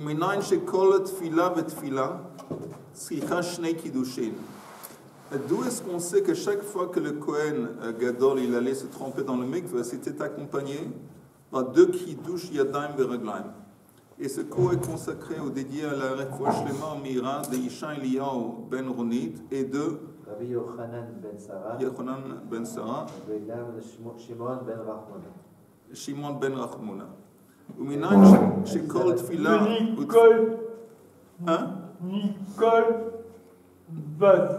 ומניין שכל תפילה ותפילה צריכה שני קידושין. D'où est-ce qu'on sait que chaque fois que le Kohen Gadol il allait se tremper dans le mikveh, c'était accompagné par deux kiddush yadayim veraglayim. Et ce cours est consacré ou dédié à la Refoua Shlema Mira de Isha Eliyahu ben Ronit et de Rabbi Yochanan ben Sarah et Shimon ben Rachmona. Shimon ben Rachmona. ומניין שכל תפילה... Nicole Bat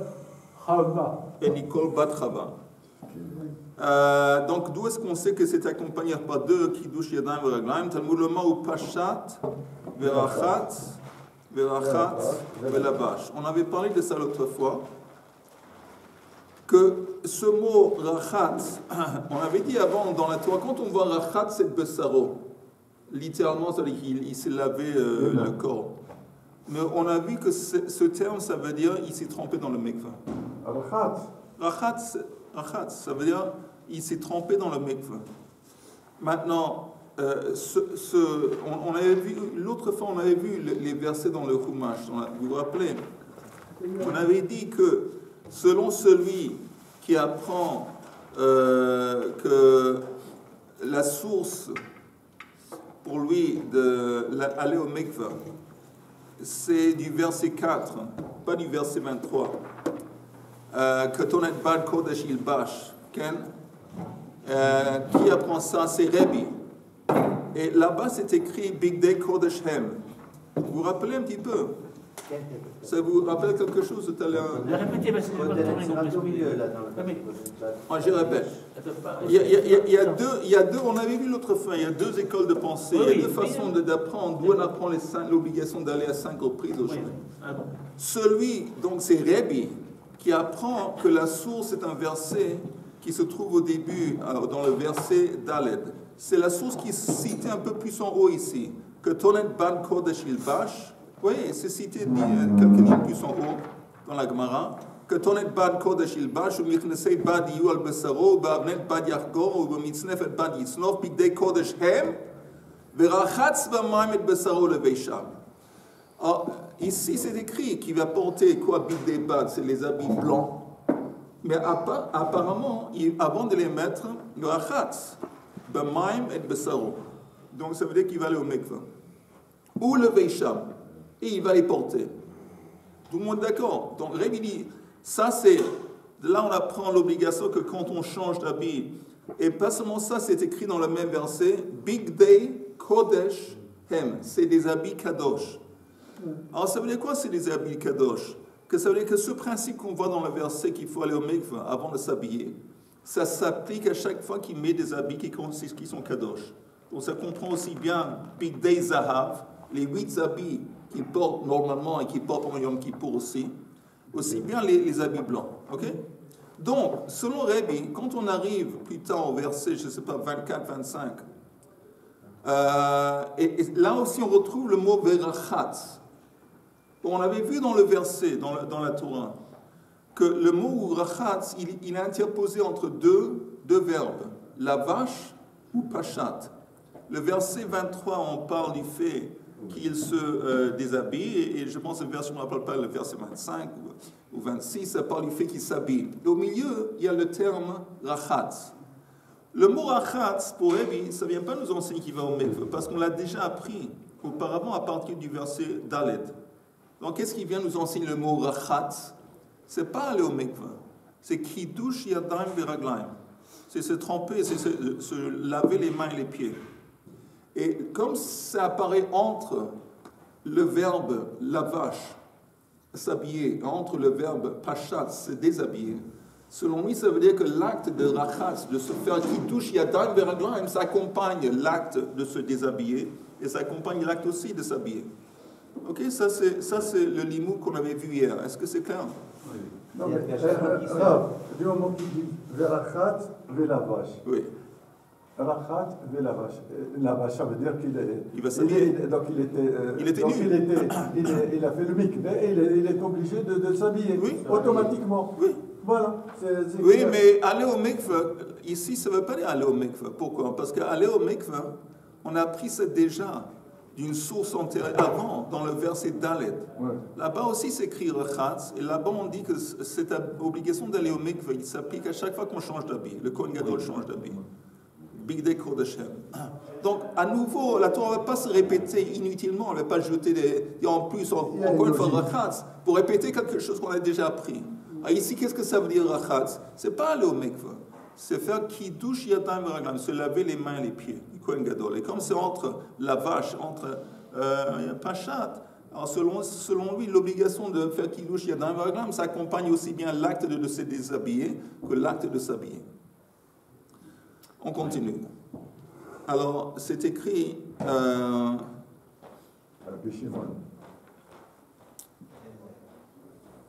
Chava. Et Nicole Bat Chava. Donc d'où est-ce qu'on sait que c'est accompagné par deux Kiddush Yadayim Veraglayim? Talmud Loma ou Pashat, Verachat, Velabash. On avait parlé de ça l'autre fois, que ce mot Rachat, on avait dit avant dans la Torah, quand on voit Rachat, c'est Bessaro. Littéralement, ça veut dire qu'il s'est lavé le corps. Mais on a vu que ce terme, ça veut dire il s'est trempé dans le mikveh. Rachat, ça veut dire il s'est trempé dans le mikveh. Maintenant, on avait vu, l'autre fois, on avait vu les versets dans le Chumash. Vous vous rappelez? On avait dit que selon celui qui apprend que la source pour lui d'aller au mikveh, c'est du verset 4, pas du verset 23. Que Tonet Bad Kodesh Ilbash, qui apprend ça, c'est Rebbe. Et là-bas, c'est écrit Big Day Kodesh Hem. Vous vous rappelez un petit peu? Ça vous rappelle quelque chose tout à l'heure? Répétez, parce que je répète. Il y a deux, on avait vu l'autre fois, il y a deux écoles de pensée, il y a deux façons d'apprendre. D'où on apprend l'obligation d'aller à 5 reprises au chemin. Celui, donc c'est Rebbe, qui apprend que la source est un verset qui se trouve au début, dans le verset Daled. C'est la source qui est citée un peu plus en haut ici. Que Tonet Ban Kodesh Ilbash. Oui, c'est cité quelques lignes plus en haut dans la Gemara. Que Tonet Bad Kodesh Ilbash, ou Michnesei Bad Yu al Besaro, Bavnet Bad Yachgor, ou Mitznefet Bad Yitznof, Bigdei Kodesh Hem, Verachatz Bamaim et Besaro le Veisham. Ici, c'est écrit qu'il va porter quoi, Bigdei Bad, c'est les habits blancs. Mais apparemment, avant de les mettre, Verachatz Bamaim et Besaro. Donc ça veut dire qu'il va aller au mikveh. Ou le Veisham. Et il va les porter. Tout le monde d'accord? Donc Rebbe dit, ça c'est, de là on apprend l'obligation que quand on change d'habit, et pas seulement ça, c'est écrit dans le même verset, Big Day Kodesh Hem, c'est des habits Kadosh. Alors ça veut dire quoi c'est des habits Kadosh? Que ça veut dire que ce principe qu'on voit dans le verset qu'il faut aller au mikveh avant de s'habiller, ça s'applique à chaque fois qu'il met des habits qui sont Kadosh. Donc ça comprend aussi bien Big Day Zahav, les 8 habits qu'il porte normalement et qu'il porte en Yom Kippour aussi bien les habits blancs. Okay? Donc, selon Rebbe, quand on arrive plus tard au verset, je ne sais pas, 24-25, et là aussi on retrouve le mot verachat. On avait vu dans le verset, dans la Torah, que le mot rachat, il est interposé entre deux verbes, la vache ou pachat. Le verset 23, on parle du fait qu'il se déshabille, et je pense que le verset, je ne me rappelle pas, le verset 25 ou 26, ça parle du fait qu'il s'habille. Au milieu, il y a le terme rachat. Le mot rachat, pour Rebbe, ça ne vient pas nous enseigner qu'il va au mikveh, parce qu'on l'a déjà appris auparavant à partir du verset Dalet. Donc, qu'est-ce qui vient nous enseigner le mot rachat? Ce n'est pas aller au mikveh, c'est kiddush yadayim veraglayim. C'est se tremper, c'est se laver les mains et les pieds. Et comme ça apparaît entre le verbe lavash, s'habiller, entre le verbe pachat, se déshabiller, selon lui, ça veut dire que l'acte de rachat, de se faire kiddush yadayim veraglayim, ça accompagne l'acte de se déshabiller et ça accompagne l'acte aussi de s'habiller. Ok, ça c'est le limoud qu'on avait vu hier. Est-ce que c'est clair? Oui. Non, mais du moment qu'il dit verachat, velavash. Oui. Rachat, velavash. Lavash, ça veut dire il va s'habiller. Donc il était nu. Il a fait le mikveh et il est obligé de s'habiller. Oui. Automatiquement. Oui. Voilà. Oui, mais aller au mikveh, ici, ça ne veut pas dire aller au mikveh. Pourquoi? Parce qu'aller au mikveh, on a appris ça déjà d'une source antérieure, avant, dans le verset Dalet. Ouais. Là-bas aussi s'écrit Rechatz, et là-bas on dit que cette obligation d'aller au mikveh, il s'applique à chaque fois qu'on change d'habit. Le Kohen Gadol change d'habit. Bigdei Kodeshem. Donc, à nouveau, la Torah ne va pas se répéter inutilement, elle ne va pas jeter des. Et en plus, encore une fois, Rechatz, pour répéter quelque chose qu'on a déjà appris. Alors ici, qu'est-ce que ça veut dire Rechatz? Ce n'est pas aller au mikveh. C'est faire Kiddush Yadayim Veraglayim, se laver les mains et les pieds, du Kohen Gadol. Et comme c'est entre la vache, entre Pachat, alors selon lui, l'obligation de faire Kiddush Yadayim Veraglayim, ça accompagne aussi bien l'acte de se déshabiller que l'acte de s'habiller. On continue. Alors, c'est écrit... Rabbi Shimon.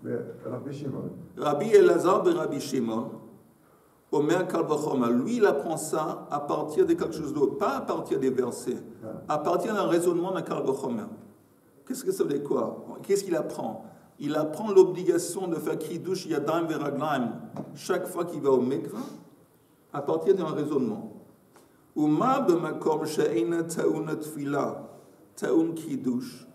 Mais Rabbi Shimon. Rabbi Elazar et Rabbi Shimon. Omer Kal Vachomar, lui, il apprend ça à partir de quelque chose d'autre, pas à partir des versets, à partir d'un raisonnement de Kal Vachomar. Qu'est-ce que ça veut dire quoi? Qu'est-ce qu'il apprend? Il apprend l'obligation de faire Kiddush Yadayim Veraglayim chaque fois qu'il va au mikveh, à partir d'un raisonnement. Uma b'makom she'eina ta'un tefila, ta'un Kiddush,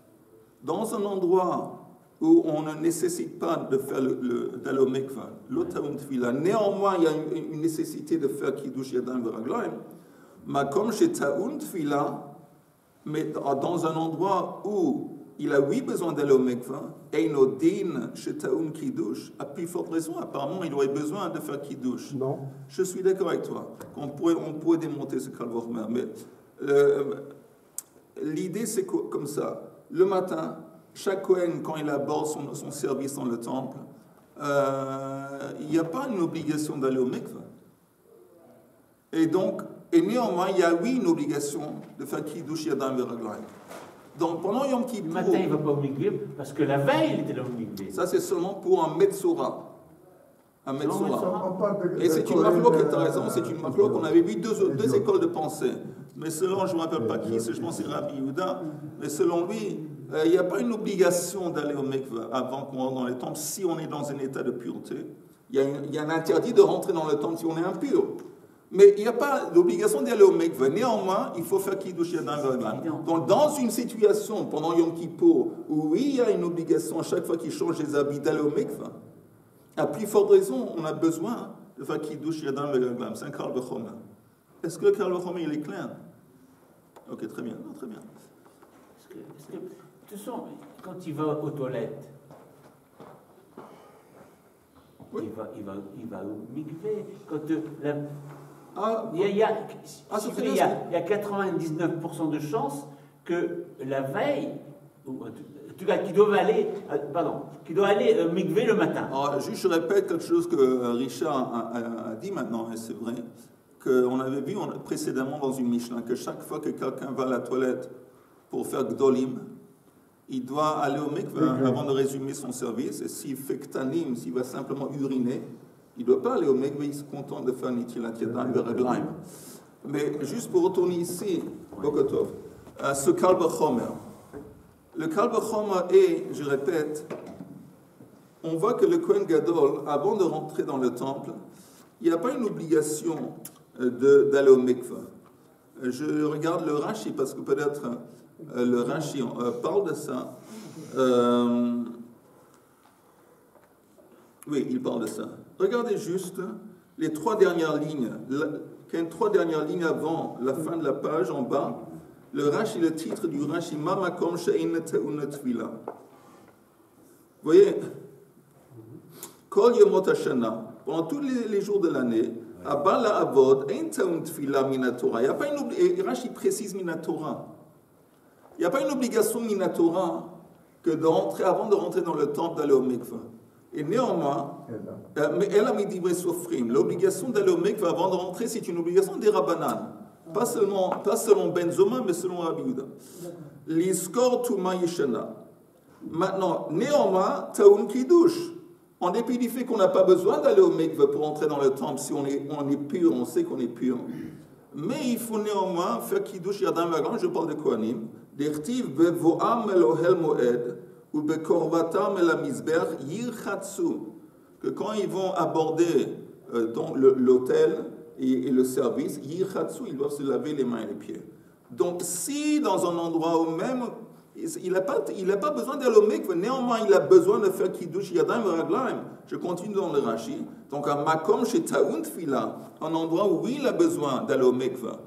dans un endroit où on ne nécessite pas de faire d'aller au mikveh, l'ota'un tefila. Néanmoins, il y a une nécessité de faire Kiddush Yadayim Veraglayim. Makom she'ta'un tefila, mais dans un endroit où il a oui besoin d'aller au mikveh, eino din she'ta'un Kiddush, à plus forte raison, apparemment, il aurait besoin de faire Kiddush. Non. Je suis d'accord avec toi. On pourrait démonter ce Kal Vachomar, mais l'idée c'est comme ça. Le matin, chaque Kohen, quand il aborde son service dans le temple, il n'y a pas une obligation d'aller au mikveh. Et néanmoins, il y a oui une obligation de faire Kiddush Yadayim Veraglayim. Donc pendant Yom Kippour... Le matin, il ne va pas au mikveh parce que la veille, il était là au mikveh. Ça, c'est seulement pour un Metzora. Un Metzora. Et c'est une Kohen, marloque qui est intéressante, c'est une marloque. On avait vu deux écoles de pensée. Mais selon, je ne me rappelle pas qui, je pense que c'est Rabbi Yehuda, mais selon lui, il n'y a pas une obligation d'aller au mikveh avant qu'on rentre dans les temples si on est dans un état de pureté. Il y a un interdit de rentrer dans le temple si on est impur. Mais il n'y a pas l'obligation d'aller au mikveh. Néanmoins, il faut faire Kiddush Yadayim Veraglayim. Donc, dans une situation, pendant Yom Kippour, où oui, il y a une obligation à chaque fois qu'il change les habits d'aller au mikveh, à plus forte raison, on a besoin de faire Kiddush Yadayim Veraglayim. C'est un Kal Vachomar. Est-ce que le Kal Vachomar, il est clair? Ok, très bien. Non, très bien. De toute façon, quand il va aux toilettes, oui. il va au mikveh. Quand il y a 99% de chances que la veille, ou en tout cas, qu'il doit aller mikveh le matin. Alors, juste, je répète quelque chose que Richard a dit maintenant, et c'est vrai, qu'on avait vu précédemment dans une Mishnah, que chaque fois que quelqu'un va à la toilette pour faire Gdolim, il doit aller au mikveh avant de résumer son service, et s'il fait Ktanim, s'il va simplement uriner, il ne doit pas aller au mikveh, il se contente de faire Nitilat Yadayim Veraglayim. Mais juste pour retourner ici, Bokotov, ce Kal Vachomar. Le Kal Vachomar est, je répète, on voit que le Kohen Gadol, avant de rentrer dans le temple, il n'y a pas une obligation d'aller au mikveh. Je regarde le Rashi parce que peut-être le Rashi parle de ça. Oui, il parle de ça. Regardez juste les 3 dernières lignes. Les 3 dernières lignes avant la fin de la page, en bas, le Rashi, le titre du Rashi, Ma makom she'eina ta'un tefila. Vous voyez, Kol yomot hashana, pendant tous les jours de l'année, Abala avod, ein ta'un tefila minatora. Il n'y a pas une obligation, et Rashi précise minatora. Il n'y a pas une obligation minatora que avant de rentrer dans le temple, d'aller au mikveh. Et néanmoins, mais elle a mis divrei sofrim. L'obligation d'aller au mikveh avant de rentrer, c'est une obligation des Rabbanan. Pas selon Ben Zoma, mais selon Rabbi Yehuda. L'iskor tuma yeshana. Maintenant, néanmoins, ta'un kiddush. En dépit du fait qu'on n'a pas besoin d'aller au mikveh pour entrer dans le temple, si on est pur, on sait qu'on est pur. Mais il faut néanmoins faire Kiddush Yadayim Veraglayim, je parle de Kohanim, d'Irtiv bevoam el ohel moed, ou bekorvatam el hamizber yirchatsu, que quand ils vont aborder l'autel et le service, yirchatsu, ils doivent se laver les mains et les pieds. Donc, si dans un endroit où même, il n'a pas besoin d'aller au mikveh, néanmoins, il a besoin de faire kiddush yadayim v'raglayim. Je continue dans le Rashi. Donc, à makom chez Taoun Tfila, un endroit où il a besoin d'aller au mikveh.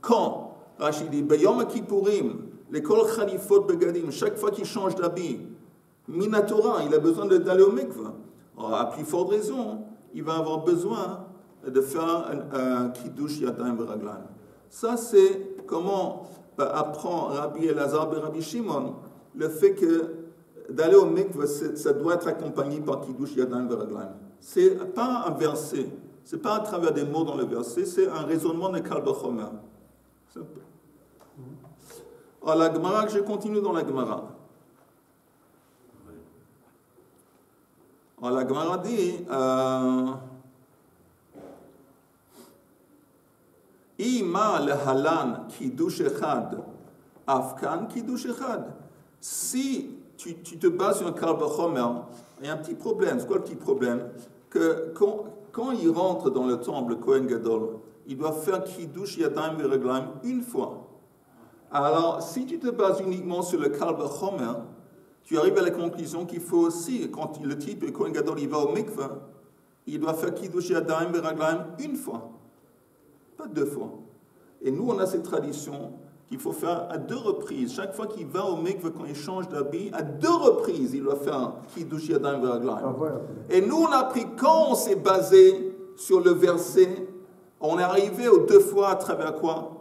Quand Rashi dit, Beyom Kippourim, les kol khalifot begadim, chaque fois qu'il change d'habit, Minatora, il a besoin d'aller au mikveh. À plus forte raison, il va avoir besoin de faire un kiddush yadayim v'raglayim. Ça, c'est comment apprend Rabbi Elazar et Rabbi Shimon le fait que d'aller au mikveh, ça doit être accompagné par kiddush yadayim v'raglayim. C'est pas un verset, c'est pas à travers des mots dans le verset, c'est un raisonnement de Kal Vachomer. Alors la Gemara, je continue dans la Gemara. Alors la Gemara dit Ima lehalan kiddush echad, afkan kiddush echad. Si tu te bases sur un Kal Vachomer, il y a un petit problème. C'est quoi le petit problème? Que quand il rentre dans le temple, le Kohen Gadol, il doit faire kiddush yadayim v'raglayim une fois. Alors, si tu te bases uniquement sur le Kal Vachomer, tu arrives à la conclusion qu'il faut aussi, quand le type, le Kohen Gadol, il va au mikveh, il doit faire kiddush yadayim v'raglayim une fois, pas deux fois. Et nous, on a cette tradition qu'il faut faire à 2 reprises. Chaque fois qu'il va au mikveh, quand il change d'habit, à 2 reprises, il doit faire kiddush yadayim v'raglayim. Et nous, on a appris, quand on s'est basé sur le verset, on est arrivé aux 2 fois à travers quoi?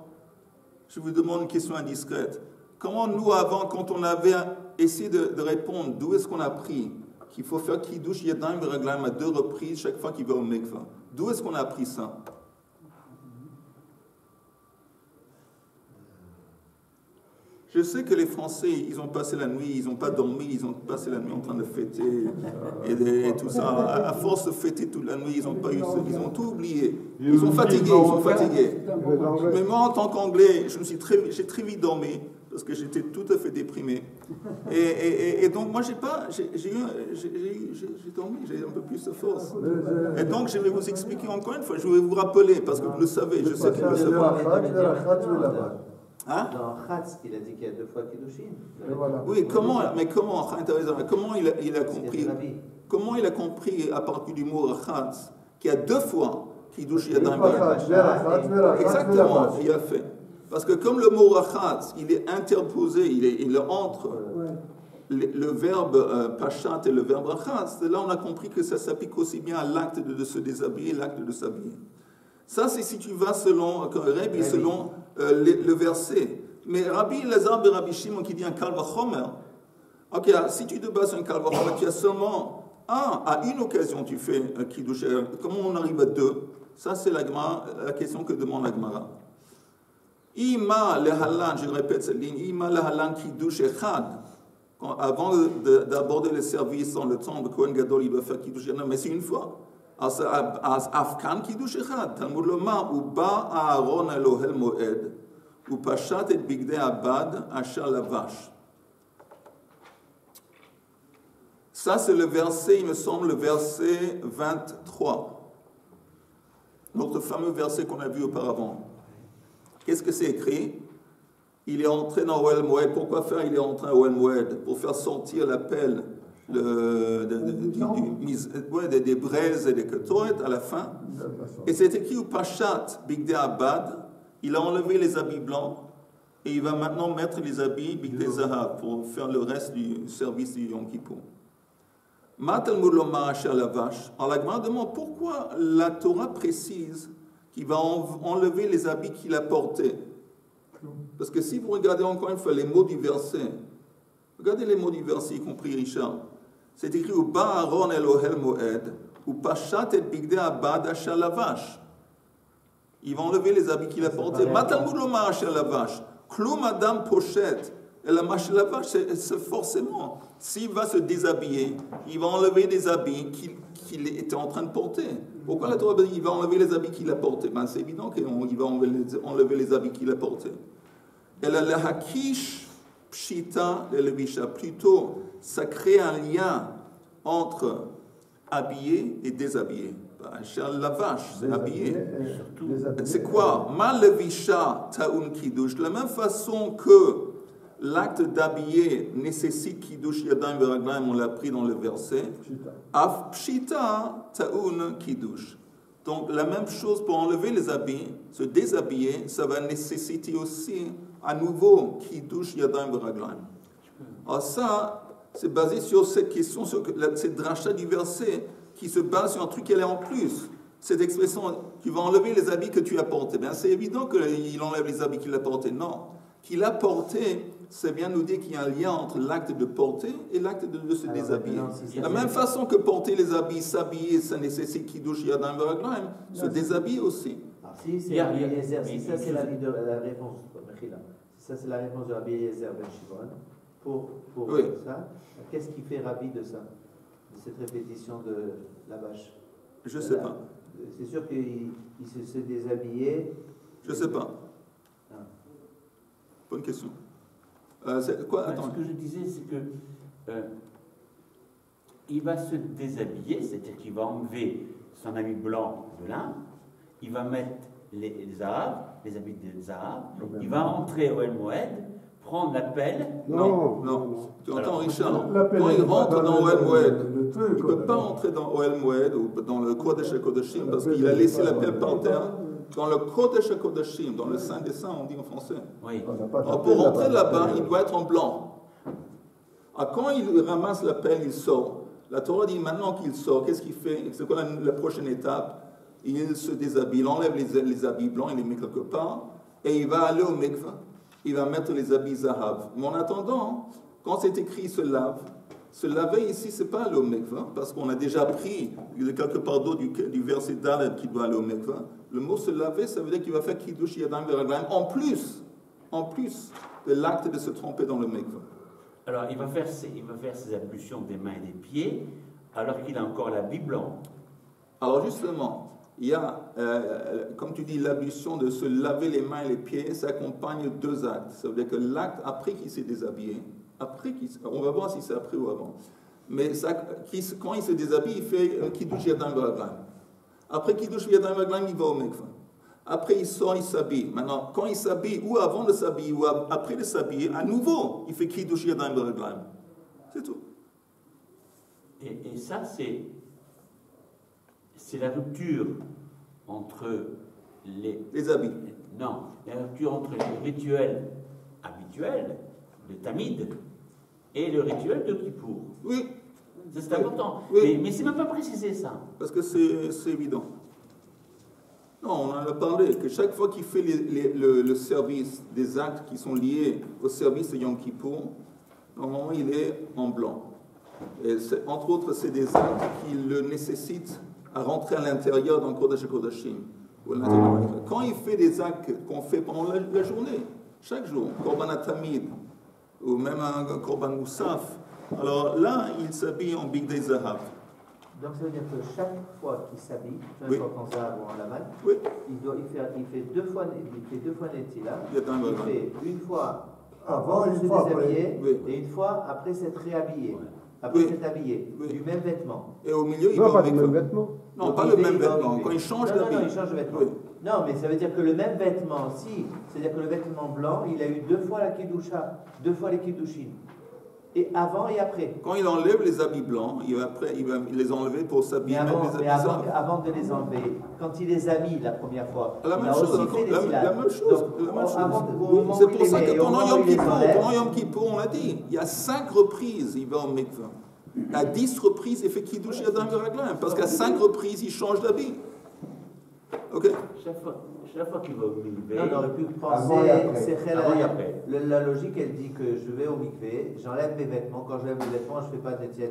Je vous demande une question indiscrète. Comment nous, avant, quand on avait essayé de répondre, d'où est-ce qu'on a appris qu'il faut faire kiddush yadayim v'raglayim à 2 reprises chaque fois qu'il va au mikveh? D'où est-ce qu'on a appris ça? Je sais que les Français, ils ont passé la nuit, ils n'ont pas dormi, ils ont passé la nuit en train de fêter et tout ça. À force de fêter toute la nuit, ils n'ont pas eu ça, ils ont tout oublié. Ils sont fatigués, ils sont fatigués. Mais moi, en tant qu'Anglais, j'ai très vite dormi parce que j'étais tout à fait déprimé. Et donc, moi, j'ai dormi, j'ai un peu plus de force. Et donc, je vais vous expliquer encore une fois, je vais vous rappeler parce que vous le savez, je sais que vous le savez. Hein? Dans Khatz, il a dit qu'il y a 2 fois Kiddushin. Oui, comment il a compris? Comment il a compris à partir du mot Khatz qu'il y a 2 fois Kiddush Yadayim v'raglayim? Exactement, il a fait. Parce que comme le mot Khatz, il est interposé, il est entre le verbe Pashat et le verbe Khatz, là on a compris que ça s'applique aussi bien à l'acte de se déshabiller et l'acte de s'habiller. Ça, c'est si tu vas selon Rabbi, selon le verset. Mais Rabbi Elazar et Rabbi Shimon qui dit un Kal Vachomer, ok, si tu te bases sur un Kal Vachomer, tu as seulement à une occasion tu fais Kiddush. Comment on arrive à 2? Ça, c'est la question que demande la Gemara. Ima lehalan, je répète cette ligne, Ima lehalan Kiddush echad. Avant d'aborder le service dans le temple, Kohen Gadol, il doit faire Kiddush echad, mais c'est une fois. אז אף כאן קידוש אחד, תלמוד לומר, הוא בא אהרון אל אוהל מועד, הוא פשט את בגדי הבד אשר לבש. Ça, c'est le verset, il me semble, le verset 23. Notre fameux verset qu'on a vu auparavant. Qu'est-ce que c'est écrit? Il est entré dans Oel Moed. Pourquoi faire? Il est entré dans Oel Moed pour faire sortir la pelle des braises et des ketoret à la fin. Et c'est écrit au Pachat Bigdei Abad, il a enlevé les habits blancs et il va maintenant mettre les habits Bigdei Zahav pour faire le reste du service du Yom Kippour. Matalmud lomar asher lavash. Alors la Gemara demande pourquoi la Torah précise qu'il va enlever les habits qu'il a portés. Parce que si vous regardez encore une fois les mots du verset, regardez les mots du verset, y compris Richard. C'est écrit « Ba Aaron el ohel moed, ou pachat et bigdei abad asher lavash ». Il va enlever les habits qu'il a portés. Matalmud lomar asher lavash. Klum adam pochet. Et la mâche lavash, c'est forcément. S'il va se déshabiller, il va enlever des habits qu'il était en train de porter. Pourquoi la Torah dit qu'il va enlever les habits qu'il a portés? Ben, c'est évident qu'il va enlever les habits qu'il a portés. Et la hakish pshita de levisha, plutôt, ça crée un lien entre habillé et déshabillé. La vache, c'est habillé. C'est quoi? Ma levisha ta'un kiddush. De la même façon que l'acte d'habiller nécessite kiddush yadayim veraglayim, on l'a pris dans le verset. Af pshita ta'un kiddush. Donc la même chose pour enlever les habits, se déshabiller, ça va nécessiter aussi à nouveau kiddush yadayim veraglayim. Alors ça, c'est basé sur cette question, sur cette dracha du verset qui se base sur un truc qu'elle est en plus. Cette expression, tu vas enlever les habits que tu as portés. Bien, c'est évident qu'il enlève les habits qu'il a portés. Non. Qu'il a porté, c'est bien nous dire qu'il y a un lien entre l'acte de porter et l'acte de se déshabiller. De la même façon que porter les habits, s'habiller, ça nécessite kiddush yadayim veraglayim, se déshabiller aussi. Si c'est Rabbi Eliezer, si ça c'est la réponse, si ça c'est la réponse de Rabbi Eliezer ben Shimon, pour ça, qu'est-ce qui fait Rabbi de ça, de cette répétition de la vache? Je ne sais pas. C'est sûr qu'il se déshabillait. Je ne sais pas. Ah. Bonne question. C'est quoi? Attends. Ce que je disais, c'est que il va se déshabiller, c'est-à-dire qu'il va enlever son habit blanc de lin, il va mettre les zahav, les habits de zahav, il va entrer au El Moed, prendre la pelle. Non. Tu entends, Richard? Quand il rentre dans Ohel Moed, il ne peut pas entrer dans Ohel Moed ou dans le Kodesh HaKodashim parce qu'il a laissé la pelle par terre. Dans le Kodesh HaKodashim, dans le Saint des Saints, on dit en français. Oui. Alors pour rentrer là-bas, il doit être en blanc. Alors quand il ramasse la pelle, il sort. La Torah dit maintenant qu'il sort, qu'est-ce qu'il fait? C'est quoi la prochaine étape? Il se déshabille, il enlève les habits blancs, il les met quelque part, et il va aller au mikvah. Il va mettre les habits zahav. Mais en attendant, quand c'est écrit se lave, se laver ici, c'est pas aller au mikvah, parce qu'on a déjà pris quelque part d'autre du verset Dalet qui doit aller au mikvah. Le mot se laver, ça veut dire qu'il va faire kiddush yadayim veraglayim en plus de l'acte de se tremper dans le mikvah. Alors il va faire ses ablutions des mains et des pieds, alors qu'il a encore l'habit blanc. Alors justement, il y a, comme tu dis, l'ablution de se laver les mains et les pieds, ça accompagne deux actes. Ça veut dire que l'acte après qu'il s'est déshabillé, on va voir si c'est après ou avant, mais ça, quand il se déshabille, il fait kiddush yadayim veraglayim. Après kiddush yadayim veraglayim, il va au mikvah. Après il sort, il s'habille. Maintenant, quand il s'habille, ou avant de s'habiller, ou après de s'habiller, à nouveau, il fait kiddush yadayim veraglayim. C'est tout. Et ça, c'est la rupture entre les habits. Non, la rupture entre le rituel habituel de Tamid et le rituel de Kippour. Oui. C'est important. Oui. Mais c'est même pas précisé ça. Parce que c'est évident. Non, on en a parlé, que chaque fois qu'il fait le service des actes qui sont liés au service de Yom Kippour, normalement il est en blanc. Et entre autres, c'est des actes qui le nécessitent à rentrer à l'intérieur dans le Kodesh HaKodashim. Quand il fait des actes qu'on fait pendant la journée, chaque jour, Korban HaTamid, ou même un Korban Moussaf, alors là, il s'habille en Bigdei Zahav. Donc ça veut dire que chaque fois qu'il s'habille, chaque fois qu'on Zahav ou en Laman, il fait deux fois Netila, il fait une fois avant de se déshabiller et une fois après s'être réhabillé. Après s'être habillé, du même vêtement. Et au milieu, il va pas le même vêtement. Non, pas le même vêtement. Quand il change d'habit. Non, il change de vêtement. Non, mais ça veut dire que le même vêtement, c'est-à-dire que le vêtement blanc, il a eu deux fois la Kiddusha, deux fois les Kiddushin. Et avant et après. Quand il enlève les habits blancs, il va les enlever pour s'habiller même les habits blancs. Avant de les enlever, quand il les a mis la première fois, la même chose. Donc, c'est pour ça que pendant Yom Kippour, on l'a dit, il y a 5 reprises, il va au mikvah. À 10 reprises, il fait kiddush yadayim veraglayim, parce qu'à 5 reprises, il change d'habit. Ok? Chaque fois qu'il va au mikvé. On aurait pu penser, la logique, elle dit que je vais au mikvé, j'enlève mes vêtements. Quand j'enlève mes vêtements, je ne fais pas de Tziat.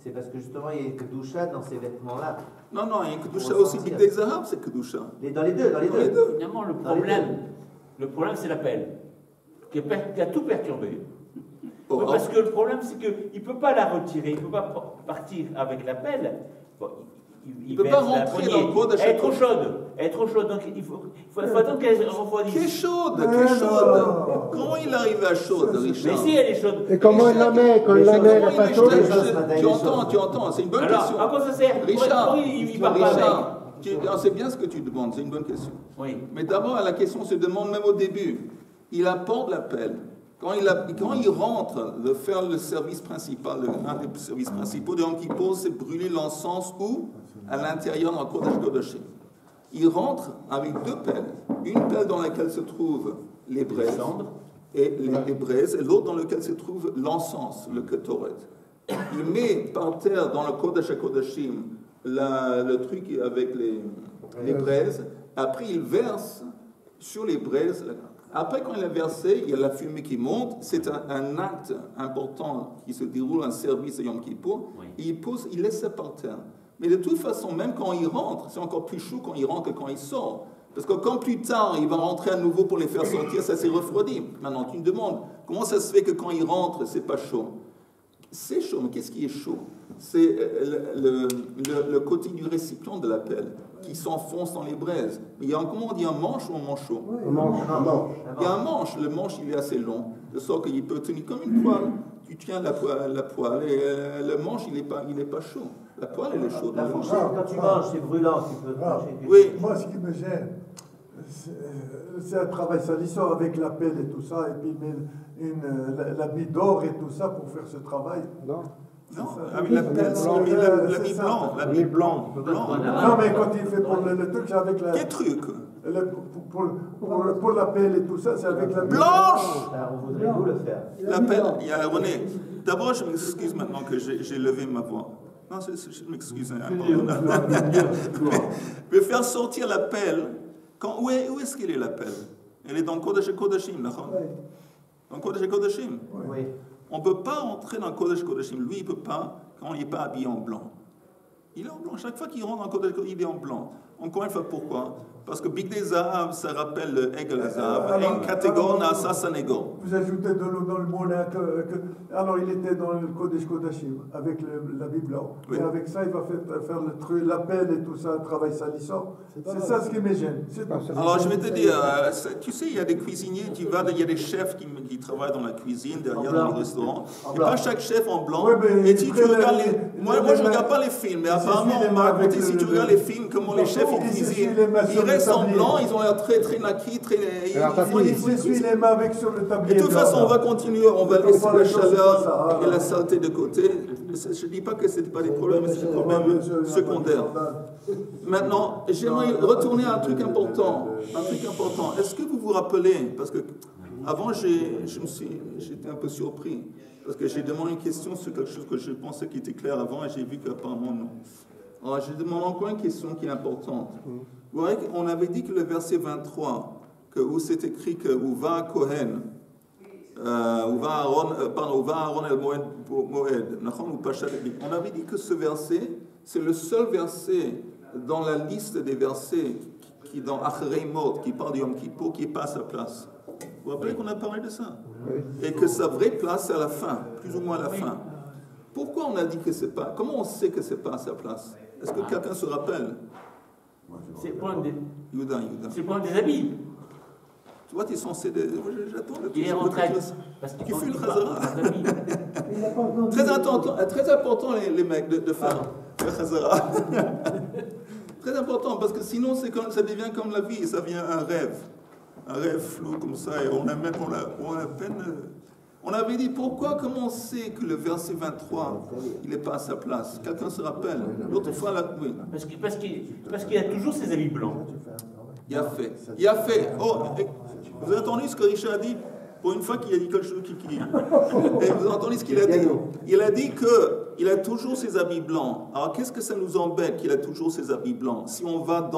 C'est parce que justement, il y a une kedusha dans ces vêtements-là. Non, il y a une kedusha aussi. Bigdei Zahav, c'est kedusha. Dans les deux. Finalement, le problème, c'est la pelle, qui a tout perturbé. Parce que le problème, c'est qu'il ne peut pas la retirer, il ne peut pas partir avec la pelle. Bon, il ne peut pas rentrer dans le Kodesh. Elle est trop chaude. Elle est trop chaude, donc il faut attendre qu'elle refroidisse. Qu'est chaude, qu'est chaude. Comment il arrive à chaude, Richard? Mais si elle est chaude. Et comment elle la met? Quand elle la met, elle n'est pas chaude. Tu entends, c'est une bonne question. À quoi ça sert? Richard, il parle pas avec. C'est bien ce que tu demandes, c'est une bonne question. Oui. Mais d'abord, la question se demande même au début. Il apporte l'appel. Quand il rentre de faire le service principal, un des services principaux de Yom Kippour, c'est brûler l'encens où? À l'intérieur dans le Kodesh Kodashim. Il rentre avec deux pelles. Une pelle dans laquelle se trouvent les braises, et l'autre dans laquelle se trouve l'encens, le ketoret. Il met par terre dans le Kodesh Kodashim le truc avec les braises. Après, il verse sur les braises. Après, quand il a versé, il y a la fumée qui monte. C'est un acte important qui se déroule, un service à Yom Kippour. Oui. Il laisse ça par terre. Mais de toute façon, même quand il rentre, c'est encore plus chaud quand il rentre que quand il sort. Parce que quand plus tard, il va rentrer à nouveau pour les faire sortir, ça s'est refroidi. Maintenant, tu me demandes, comment ça se fait que quand il rentre, c'est pas chaud? C'est chaud, mais qu'est-ce qui est chaud? C'est le côté du récipient de la pelle qui s'enfonce dans les braises. Mais il y a comment on dit, un manche ou un manchot? Un manche. Il y a un manche. Le manche, il est assez long, de sorte qu'il peut tenir comme une poêle. Tu tiens la poêle et le manche, il n'est pas chaud. La poêle, elle est chaude. La fourchette, quand tu manges, c'est brûlant. Tu peux manger. Oui. Moi, ce qui me gêne, c'est un travail salissant avec la pelle et tout ça, et puis l'habit d'or et tout ça pour faire ce travail. Non. Non, avec la pelle, l'habit blanc. Non, mais quand il fait pour le truc, c'est avec la... Quel truc? Pour la pelle et tout ça, c'est avec la... Blanche! On voudrait vous le faire. La pelle, il y a René. D'abord, je m'excuse maintenant que j'ai levé ma voix. Non, je m'excuse. Je vais faire sortir la pelle. Où est-ce qu'elle est, la pelle? Elle est dans le Kodesh Kodashim, d'accord? Dans le Kodesh Kodashim? Oui. On ne peut pas entrer dans le Kodesh Kodashim. Lui, il ne peut pas quand il n'est pas habillé en blanc. Il est en blanc. Chaque fois qu'il rentre dans le Kodesh Kodashim, il est en blanc. Encore une fois, pourquoi? Parce que Big Zahav, ça rappelle le Egel Zahav. Une catégorie n'a ça, ça négo. Vous ajoutez de l'eau dans le mot là alors il était dans le Kodesh Kodashim avec l'habit blanc. Oui. Et avec ça, il va faire le truc, la pelle et tout ça, un travail salissant. C'est ça ce qui me gêne. Alors je vais te dire, tu sais, il y a des cuisiniers, il y a des chefs qui travaillent dans la cuisine, derrière dans le restaurant. Et pas chaque chef en blanc. Oui, et si tu regardes moi je ne regarde pas les films, mais apparemment on m'a raconté, si tu regardes les films, comment les chefs ils cuisinent, ils restent en blanc, ils ont l'air très naquis, très... Il s'essuie les mains avec sur le tablier. De toute façon, on va continuer, on va laisser la chaleur et la saleté de côté. Je ne dis pas que ce n'est pas des problèmes, mais c'est des problèmes secondaires. Maintenant, j'aimerais retourner à un truc important. Est-ce que vous vous rappelez, parce que avant j'étais un peu surpris, parce que j'ai demandé une question sur quelque chose que je pensais qui était clair avant et j'ai vu qu'apparemment non. Alors, je demande encore une question qui est importante. Vous voyez qu'on avait dit que le verset 23, où c'est écrit que Uva Kohen, Uva Aaron el Moed, on avait dit que ce verset, c'est le seul verset dans la liste des versets qui dans Achrei Mot, qui parle de Yom Kippour, qui n'est pas à sa place. Vous vous rappelez qu'on a parlé de ça? Et que sa vraie place, c'est à la fin, plus ou moins à la fin. Pourquoi on a dit que c'est pas... Comment on sait que c'est pas à sa place? Est-ce que quelqu'un se rappelle? C'est le problème des... Yuda. C'est le problème des habits. Tu vois, tu es censé... J'attends le... Il est rentré... Tu fais le Chazara. Très important, les mecs, de faire le Chazara. Très important, parce que sinon, ça devient comme la vie, ça devient un rêve. Un rêve flou comme ça, et on a peine... On avait dit comment on sait que le verset 23, il n'est pas à sa place? Quelqu'un se rappelle? L'autre fois, oui. Parce qu'il a toujours ses habits blancs. Il a fait. Oh, vous avez entendu ce que Richard a dit? Pour une fois qu'il a dit quelque chose qui... Et vous avez entendu ce qu'il a dit? Il a dit qu'il a toujours ses habits blancs. Alors, qu'est-ce que ça nous embête qu'il a toujours ses habits blancs? Si on va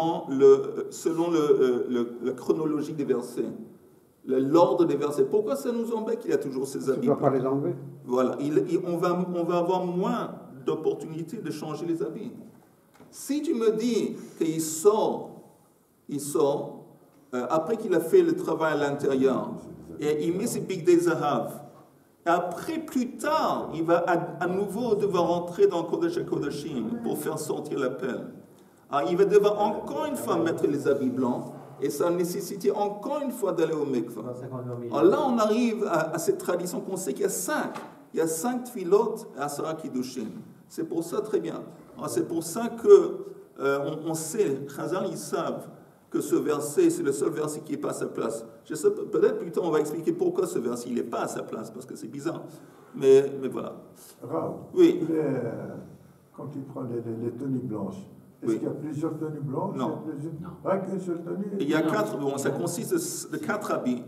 selon la chronologie des versets. L'ordre des versets. Pourquoi ça nous embête qu'il a toujours ses habits? Tu ne dois pas les enlever. Voilà. On va avoir moins d'opportunités de changer les habits. Si tu me dis qu'il sort après qu'il a fait le travail à l'intérieur, et il met ses pics des zahav, Et après, plus tard, il va à nouveau devoir rentrer dans le Kodesh HaKodashim pour faire sortir la pelle. Alors, il va devoir encore une fois mettre les habits blancs, et ça nécessite encore une fois d'aller au mikvah. Alors là, on arrive à cette tradition qu'on sait qu'il y a 5. Il y a 5 tfilot et 10 kiddushin. C'est pour ça, très bien. C'est pour ça que on sait, Chazal, ils savent que ce verset, c'est le seul verset qui n'est pas à sa place. Je sais, peut-être plus tard, on va expliquer pourquoi ce verset n'est pas à sa place, parce que c'est bizarre. Mais voilà. Rav, oui. Quand il prend les tenues blanches, est-ce qu'il y a plusieurs tenues blanches? Non. Pas qu'une seule tenue? Il y a 4, bon, ça consiste de 4 habits.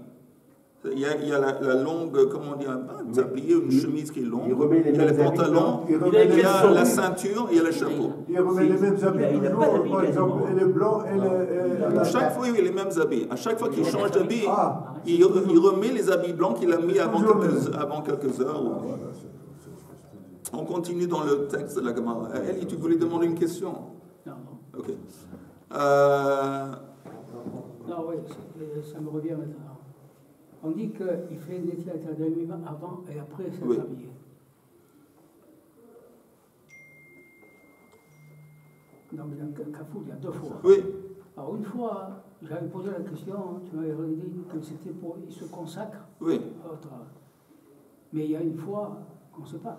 Il y a la longue, comment on dit, un tablier, une chemise qui est longue, il y a les pantalons, il y a la ceinture et il y a le chapeau. Il remet les mêmes habits toujours, par exemple, et les blancs et les... Chaque fois, oui, les mêmes habits. À chaque fois qu'il change d'habit, il remet les habits blancs qu'il a mis avant quelques heures. On continue dans le texte de la Gemara. Eli, tu voulais demander une question? Non. Ok. Non, oui, ça me revient maintenant. On dit qu'il fait des théâtres de lui avant et après s'être habillé. Donc, dans le Kafou, il y a 2 fois. Oui. Alors, une fois, j'avais posé la question, tu m'avais dit que c'était pour. Il se consacre. Oui. Mais il y a une fois qu'on ne sait pas.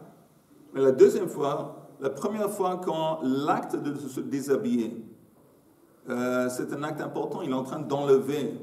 Mais la deuxième fois, la première fois, quand l'acte de se déshabiller, c'est un acte important, il est en train d'enlever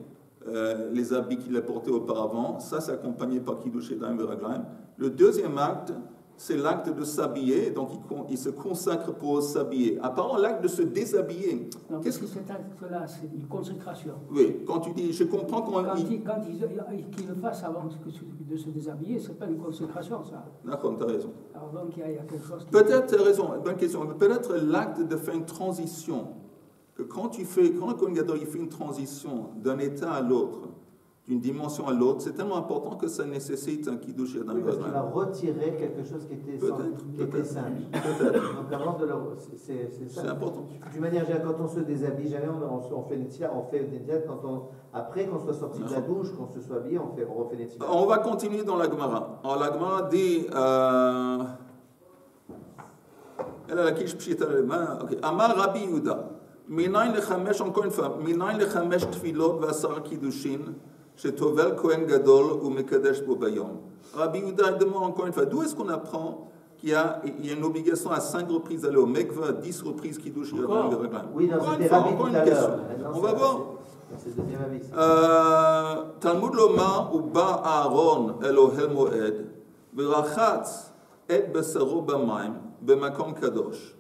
les habits qu'il a portés auparavant. Ça, c'est accompagné par Kiddush Yadayim Veraglaim. Le deuxième acte, c'est l'acte de s'habiller, donc il se consacre pour s'habiller. Apparemment, l'acte de se déshabiller. Qu'est-ce que cet acte-là, c'est une consécration. Oui, quand tu dis, je comprends qu'il le fasse avant de se déshabiller, c'est pas une consécration, ça. D'accord, tu as raison. Alors donc, il y a quelque chose qui... Peut-être, tu as raison, bonne question. Peut-être l'acte de faire une transition. Que quand le Kohen Gadol il fait une transition d'un état à l'autre, d'une dimension à l'autre, c'est tellement important que ça nécessite un Kiddush Yadayim. Oui, parce qu'il va retirer quelque chose qui était simple. Donc avant de le... C'est important. D'une manière générale, quand on se déshabille, jamais on fait des tirs, après qu'on soit sorti de la douche, qu'on se soit habillé, on refait des tirs. On va continuer dans la Gemara. Alors la Gemara dit... elle a la quiche pshita les mains. Amar Rabbi Yehuda. Minayin lechamesh, encore une fois, Minayin lechamesh tfilot v'asar kiddushin, shetovel Kohen Gadol ou mekadesh bo bayom. Rabbi Yehuda demande encore une fois, d'où est-ce qu'on apprend qu'il y a une obligation à 5 reprises d'aller au mikvah, 10 reprises kiddush yadayim veraglaim? Oui, dans cette Rabbi encore une question. On va voir. C'est le deuxième avis. Talmud lomar ou ba Aaron el ohel moed, v'rachatz et besaro b'mayim b'makom kadosh.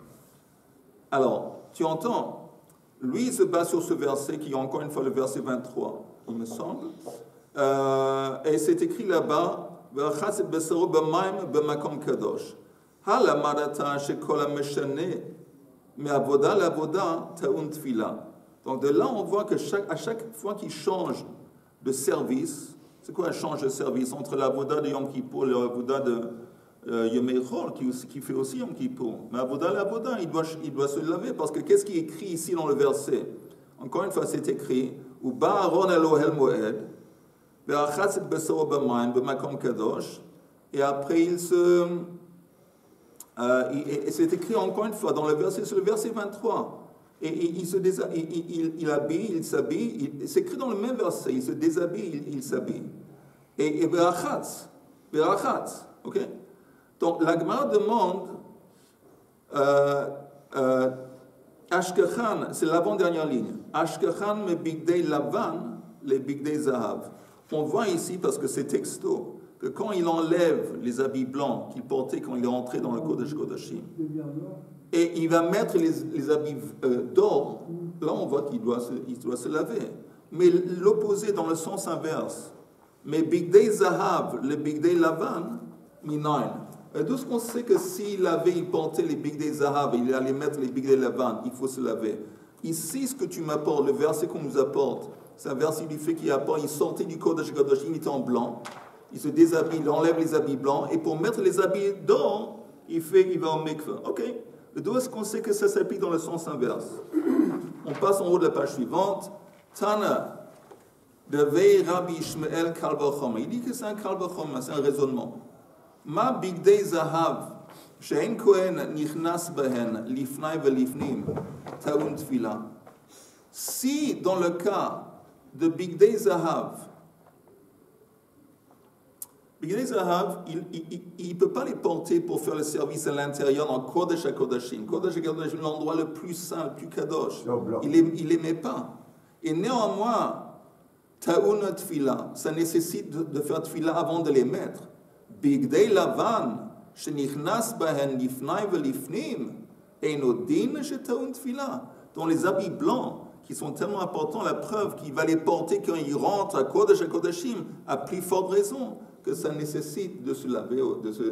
Alors, tu entends? Lui, il se base sur ce verset qui est encore une fois le verset 23, il me semble. Et c'est écrit là-bas, donc de là, on voit que à chaque fois qu'il change de service, c'est quoi un change de service entre l'avoda de Yom Kippur et l'avoda de Yom Echol, qui fait aussi Yom Kippur. Mais avoda, il doit se laver, parce que qu'est-ce qui est écrit ici dans le verset? Encore une fois, c'est écrit, ou ba Aaron el ohel moed, ve'achatz et besoro b'mayim b'makom kadosh, et après et c'est écrit encore une fois dans le verset, c'est le verset 23. Et il habille, il s'habille, c'est écrit dans le même verset, il se déshabille, il s'habille. Et ve'achatz, ok? Donc, la Gemara demande, Ashkechan, c'est l'avant-dernière ligne, Ashkechan me bigdei lavan, les bigdei zahav. On voit ici, parce que c'est texto, que quand il enlève les habits blancs qu'il portait quand il est entré dans le Kodesh Kodashim, et il va mettre les habits d'or, là on voit qu'il doit se laver. Mais l'opposé dans le sens inverse, mais bigdei zahav, les bigdei lavan, minayin. D'où ce qu'on sait que s'il lavait, il portait les bigdei zahav, il allait mettre les bigdei lavan, il faut se laver. Ici, ce que tu m'apportes, le verset qu'on nous apporte, c'est un verset du fait qu'il apporte, il sortait du Kodesh Kodashim, il était en blanc, il se déshabille, il enlève les habits blancs, et pour mettre les habits d'or, il va au mikvah. Ok. D'où est-ce qu'on sait que ça s'applique dans le sens inverse? On passe en haut de la page suivante. Tana, de Vei Rabbi Ishmael Kal V'Chomer. Il dit que c'est un Kal V'Chomer, c'est un raisonnement. Ma bigdei zahav, she'en kohen nichnas behen, lifnai velifnim, ta'un tfila. Si, dans le cas de bigdei zahav, bigdei zahav, il ne peut pas les porter pour faire le service à l'intérieur dans Kodesh HaKodashim. Kodesh HaKodashim, l'endroit le plus saint, le plus kadosh. Il ne les met pas. Et néanmoins, ta'un tfila, ça nécessite de faire tfila avant de les mettre. Bigdei lavan, shenichnas bahen lifnai velifnim, einodin sheta'un tfila. Dans les habits blancs, qui sont tellement importants, la preuve qu'il va les porter quand il rentre à Kodesh HaKodashim, à plus forte raison que ça nécessite de se laver,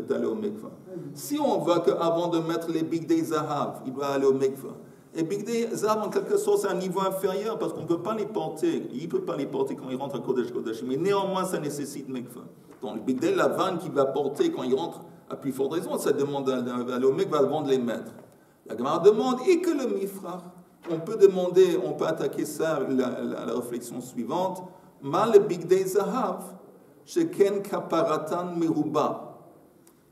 d'aller au mikvah. Si on voit qu'avant de mettre les bigdei zahav, il doit aller au mikvah, et bigdei zahav, en quelque sorte, c'est un niveau inférieur, parce qu'on ne peut pas les porter, il ne peut pas les porter quand il rentre à Kodesh HaKodashim, mais néanmoins, ça nécessite mikvah. Donc, le bigdei lavan qu'il va porter quand il rentre, à plus forte raison, ça demande d'aller au mikvah avant de les mettre. La Gemara demande, et que le mifrach, on peut demander, on peut attaquer ça, la réflexion suivante, ma le bigdei zahav, sheken kaparatan meruba.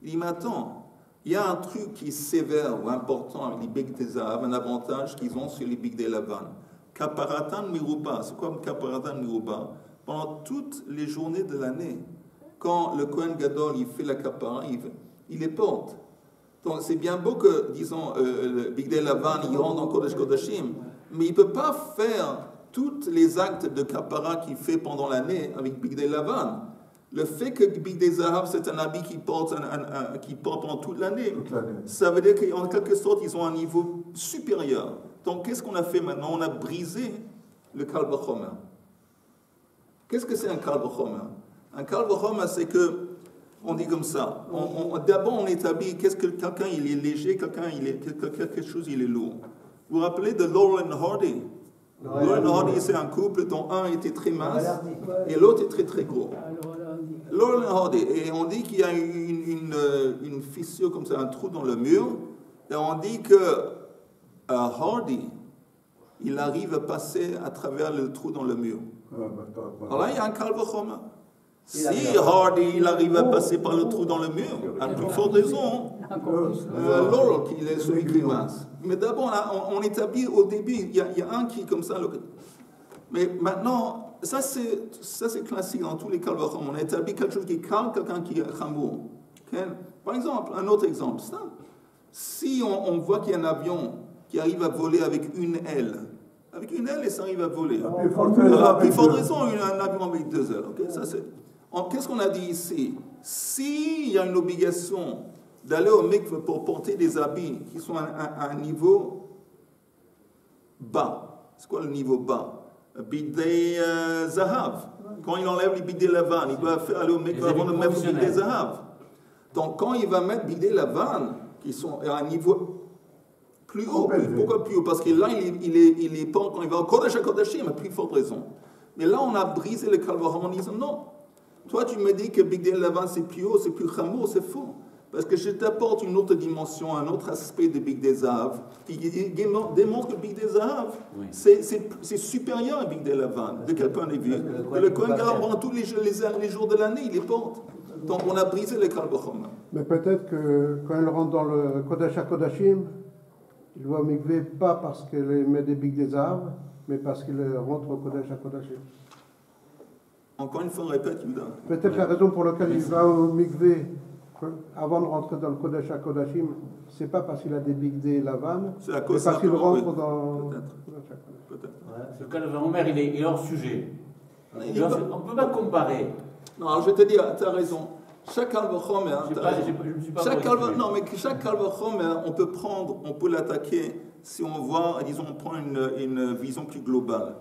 Il dit, mais attends, il y a un truc qui est sévère ou important avec les bigdei zahav, un avantage qu'ils ont sur les bigdei lavan. Kaparatan meruba, c'est quoi kaparatan meruba? Pendant toutes les journées de l'année, quand le Kohen Gadol il fait la kapara, il les porte. Donc c'est bien beau que, disons, le bigdei lavan, il rentre dans Kodesh Kodashim, mais il ne peut pas faire tous les actes de kapara qu'il fait pendant l'année avec bigdei lavan. Le fait que bigdei zahav, c'est un habit qu'il porte, pendant toute l'année, ça veut dire qu'en quelque sorte, ils ont un niveau supérieur. Donc qu'est-ce qu'on a fait maintenant? On a brisé le kal vachomer. Qu'est-ce que c'est un kal vachomer? Un kal vachomer, c'est que on dit comme ça. D'abord, on établit qu'est-ce que quelqu'un il est léger, quelque chose il est lourd. Vous vous rappelez de Laurel and Hardy? Laurel and Hardy, c'est un couple dont un était très mince et l'autre est très très gros. Laurel and Hardy, et on dit qu'il y a une fissure comme ça, un trou dans le mur, et on dit que Hardy, il arrive à passer à travers le trou dans le mur. Alors là, il y a un kal vachomer. Si Hardy il arrive à passer par le trou dans le mur, à plus forte raison, Laurel qui est celui qui est mince. Mais d'abord, on établit au début, il y a un qui est comme ça. Mais maintenant, ça c'est classique dans tous les kal vachomer. On établit quelque chose qui est calme, quelqu'un qui est chamour. Okay? Par exemple, un autre exemple, c'est ça. Si on voit qu'il y a un avion qui arrive à voler avec une aile, et ça arrive à voler. À plus forte raison, un avion avec 2 ailes. Okay? Ça, c'est... Qu'est-ce qu'on a dit ici? S'il y a une obligation d'aller au mikveh pour porter des habits qui sont à un niveau bas, c'est quoi le niveau bas? Bigdei zahav. Quand il enlève les bigdei lavan, il doit aller au mikveh avant de mettre les bigdei zahav. Donc quand il va mettre bigdei lavan, qui sont à un niveau plus haut, pourquoi plus haut? Parce que là, il est porte quand il va au Kodesh HaKodashim, à plus forte raison. Mais là, on a brisé le kal vachomer en disant non. Toi, tu me dis que bigdei lavan c'est plus haut, c'est plus chamour, c'est faux. Parce que je t'apporte une autre dimension, un autre aspect de bigdei zahav qui démontre que bigdei zahav c'est supérieur à bigdei lavan. De quel point de vue? Le Kohen Gadol pendant tous les jours de l'année, il les porte. Donc on a brisé le kal vachomer. Mais peut-être que quand il rentre dans le Kodesh HaKodashim, il va au mikveh pas parce qu'il met des bigdei zahav, mais parce qu'il rentre au Kodesh HaKodashim. Encore une fois, on répète, Yuda. Peut-être la raison pour laquelle il va au mikveh avant de rentrer dans le Kodesh HaKodashim, c'est pas parce qu'il a des bigdei lavan, mais parce qu'il rentre dans... Peut-être. Ce kal vachomer, il est hors sujet. On ne peut pas comparer. Non, alors je vais te dire, tu as raison. Chaque kal vachomer, chaque kal vachomer, on peut l'attaquer si on voit, disons, on prend une vision plus globale.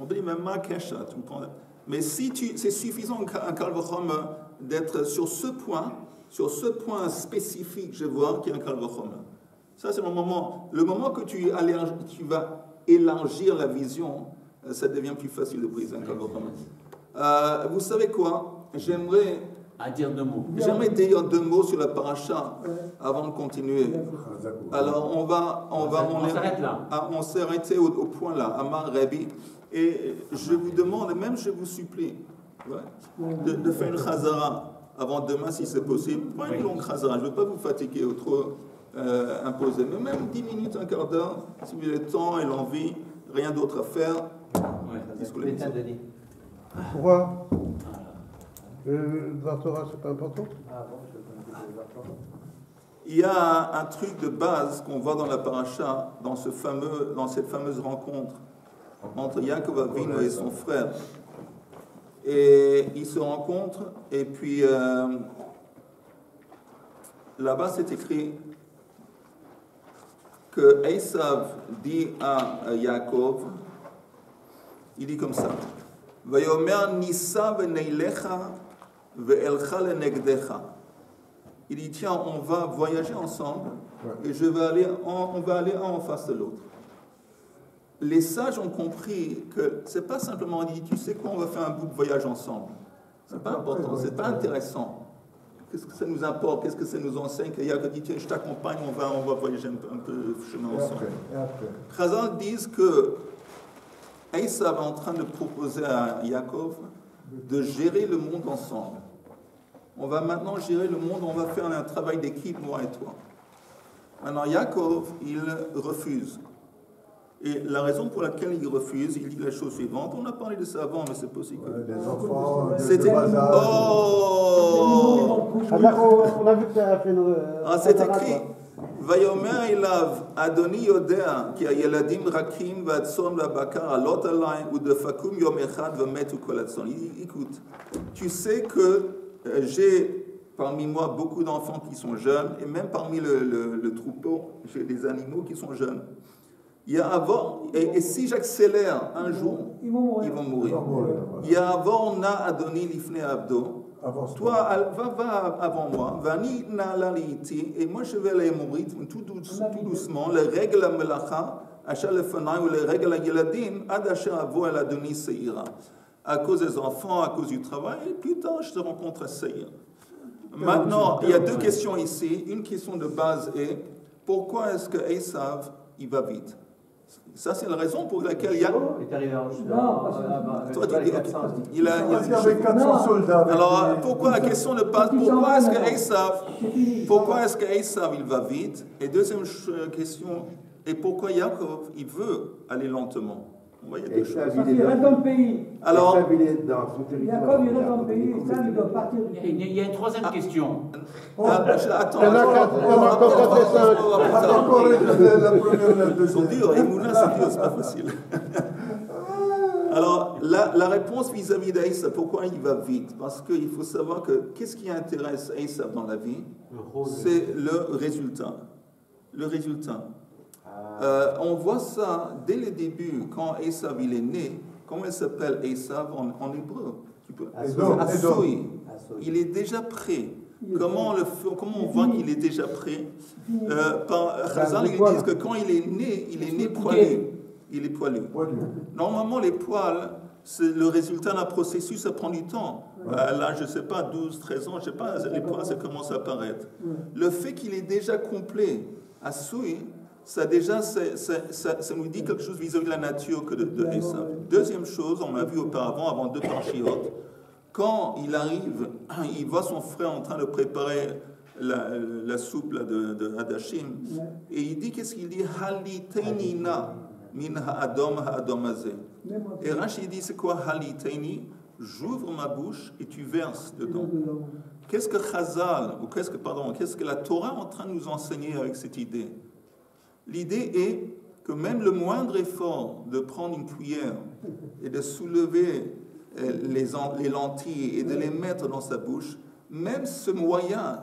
On peut dire même ma kesha, tu prends. Mais si c'est suffisant un kal vachomer d'être sur ce point spécifique, je vois qu'il y a un kal vachomer. Ça c'est le moment que tu vas élargir la vision, ça devient plus facile de briser un kal vachomer. Vous savez quoi? J'aimerais dire 2 mots. J'aimerais dire 2 mots sur la paracha avant de continuer. Alors on s'arrête là. On s'est arrêté au point là, Amar Rabbi. Et je vous demande, même je vous supplie, de faire une chazara avant demain si c'est possible. Pas une longue chazara, je ne veux pas vous fatiguer ou trop imposer, mais même 10 minutes, un quart d'heure, si vous avez le temps et l'envie, rien d'autre à faire. Pourquoi le Torah, c'est pas important? Il y a un truc de base qu'on voit dans la paracha, dans cette fameuse rencontre entre Yaakov Avinu et son frère. Et ils se rencontrent, et puis là-bas c'est écrit que Esav dit à Yaakov, il dit comme ça, Vayomer Nisa v'neilecha ve'elcha lenegdecha. Il dit, tiens, on va voyager ensemble et on va aller un en face de l'autre. Les sages ont compris que c'est pas simplement dit, tu sais quoi, on va faire un bout de voyage ensemble. C'est pas important, c'est pas intéressant. Qu'est-ce que ça nous importe? Qu'est-ce que ça nous enseigne? Qu'il y a qui dit, tiens, je t'accompagne, on va voyager un peu de chemin ensemble. Chazal disent que Esav est en train de proposer à Yaakov de gérer le monde ensemble. On va maintenant gérer le monde, on va faire un travail d'équipe, moi et toi. Maintenant, Yaakov, il refuse. Et la raison pour laquelle il refuse, il dit la chose suivante. On a parlé de ça avant, mais c'est possible. Des enfants, c'était... Oh, on a vu que tu as fait une... c'est écrit. Vayomer ilav Adoni yodea ki hayeladim rakim v'atzon v'abakar alot alay udefakum yom echad v'metu kol atzon. Écoute, tu sais que j'ai parmi moi beaucoup d'enfants qui sont jeunes, et même parmi le troupeau, j'ai des animaux qui sont jeunes. Il y a avant, et si j'accélère un jour, ils vont mourir. Il y a avant, na adoni lifne abdo. Toi, va avant moi, vani na laliti, et moi je vais aller mourir tout doucement, les règles à melacha, achal lefanai, ou les règles à yeladim, ad asher avo el adoni seira. À cause des enfants, à cause du travail, et plus tard je te rencontre à Seir. Maintenant, il y a deux questions ici. Une question de base est, pourquoi est-ce que Esav, il va vite? Ça, c'est la raison pour laquelle il y a... Il est arrivé en il avait 400 soldats. Alors, pourquoi la question de base, pourquoi est-ce que Esav, il va vite? Et deuxième question, et pourquoi Yaakov, il veut aller lentement? Il reste dans le pays. Alors, Jacob, il reste dans le pays, ça, il doit partir. Il y a une troisième question. Attends. Ils sont durs, Emouna, c'est dur, c'est pas facile. Alors, la réponse vis-à-vis d'Esav, pourquoi il va vite? Parce qu'il faut savoir que qu'est-ce qui intéresse Esav dans la vie? C'est le résultat. Le résultat. On voit ça dès le début, quand Esav il est né. Comment il s'appelle Esav en hébreu? Assoui. Il est déjà prêt. Comment on voit qu'il est déjà prêt? Par Chazal, ils disent que quand il est né poilu. Il est poilu. Normalement, les poils, c'est le résultat d'un processus, ça prend du temps. Là, je ne sais pas, 12, 13 ans, je ne sais pas, les poils, ça commence à apparaître. Le fait qu'il est déjà complet, Assoui, ça nous dit quelque chose vis-à-vis de la nature que de Esav. Deuxième chose, on l'a vu auparavant, avant deux parchiot, quand il arrive, il voit son frère en train de préparer la soupe là, de Hadashim, et il dit, qu'est-ce qu'il dit? Haliteini na min ha'adom ha'adom hazeh. Et Rashi dit, c'est quoi Haliteini? J'ouvre ma bouche et tu verses dedans. Qu'est-ce que Chazal, ou qu'est-ce que la Torah est en train de nous enseigner avec cette idée? L'idée est que même le moindre effort de prendre une cuillère et de soulever les lentilles et de les mettre dans sa bouche, même ce moyen,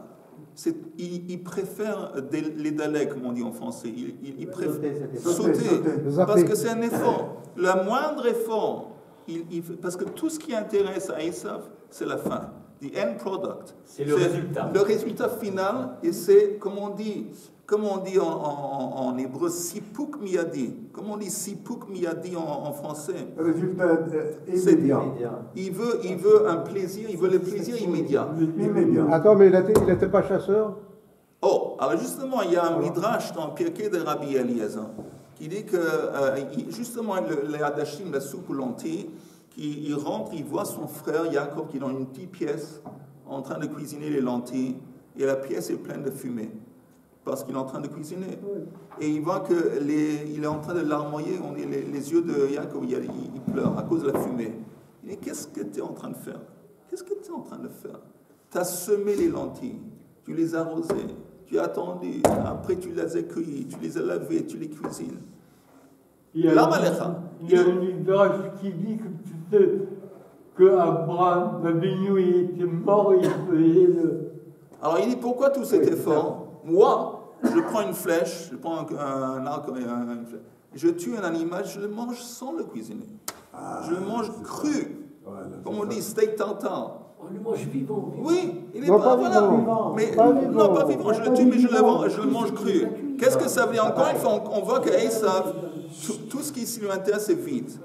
il préfère les daleks, comme on dit en français. Il préfère sauter, parce que c'est un effort. Le moindre effort, parce que tout ce qui intéresse à Esav, c'est la fin. The end product. C'est le résultat. Le résultat final, et c'est, comme on dit en hébreu, sipuk miyadi. Comment on dit sipuk miyadi en français? Résultat immédiat. Il veut un plaisir, il veut le plaisir immédiat. Attends, mais il n'était pas chasseur? Oh, alors justement, il y a un midrash dans le Pirkei de Rabbi Eliezer qui dit que, justement, les Hadashim, la soupe aux lentilles, il rentre, il voit son frère Yaakov qui est dans une petite pièce en train de cuisiner les lentilles et la pièce est pleine de fumée parce qu'il est en train de cuisiner. Et il voit qu'il est en train de larmoyer, les yeux de Yaakov, il pleure à cause de la fumée. Il dit, qu'est-ce que tu es en train de faire? Qu'est-ce que tu es en train de faire? Tu as semé les lentilles, tu les as arrosées, tu as attendu, après tu les as cueillies, tu les as lavées, tu les cuisines. Il y a une midrash qui dit que Abraham, Avinu, il était mort et il faisait le... Alors il dit, pourquoi tout cet effort? Moi, je prends une flèche, je prends un arc et une flèche. Je tue un animal, je le mange sans le cuisiner. Je le mange cru. Comme on dit, steak tartare. On le mange vivant. Oui, il est pas vivant. Mais, non, pas vivant, je le tue, mais je le mange cru. Qu'est-ce que ça veut dire? Encore une fois, on voit qu'Esav, tout ce qui lui intéresse, c'est vite.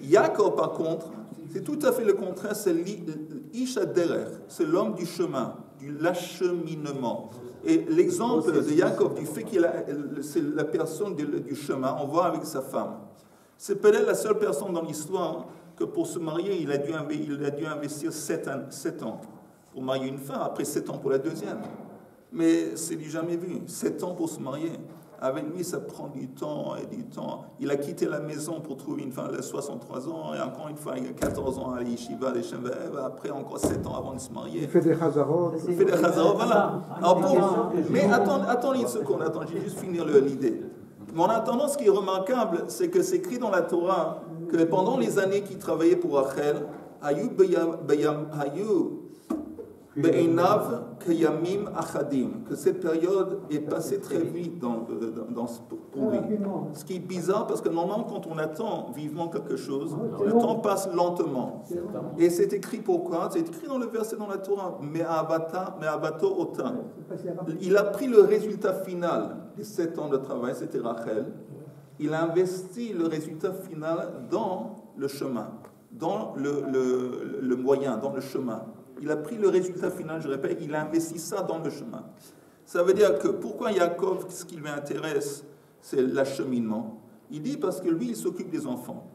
Yaakov, par contre, c'est tout à fait le contraire, c'est l'Ish HaDerech, c'est l'homme du chemin, du acheminement. Et l'exemple de Yaakov, du fait c'est la personne du chemin, on voit avec sa femme. C'est peut-être la seule personne dans l'histoire que pour se marier, il a dû investir 7 ans pour marier une femme, après 7 ans pour la deuxième. Mais c'est du jamais vu, 7 ans pour se marier. Avec lui, ça prend du temps et du temps. Il a quitté la maison pour trouver une femme, il a 63 ans, et encore une fois, il a 14 ans à l'Yeshiva, les Shem-Va'ev, après encore 7 ans avant de se marier. Il fait des chazarot. Voilà. Mais attends une seconde, j'ai juste finir l'idée. Mais en attendant, ce qui est remarquable, c'est que c'est écrit dans la Torah que pendant les années qu'il travaillait pour Rachel, Hayu Be'einav Kayamim Achadim, que cette période est passée très vite pour lui. Ce qui est bizarre parce que normalement, quand on attend vivement quelque chose, le temps passe lentement. Et c'est écrit pourquoi? C'est écrit dans le verset dans la Torah, Me'avato Ota. Il a pris le résultat final des 7 ans de travail, c'était Rachel. Il a investi le résultat final dans le chemin, dans le moyen, dans le chemin. Il a pris le résultat final, je répète, il a investi ça dans le chemin. Ça veut dire que pourquoi Yaakov, ce qui lui intéresse, c'est l'acheminement. Il dit parce que lui, il s'occupe des enfants.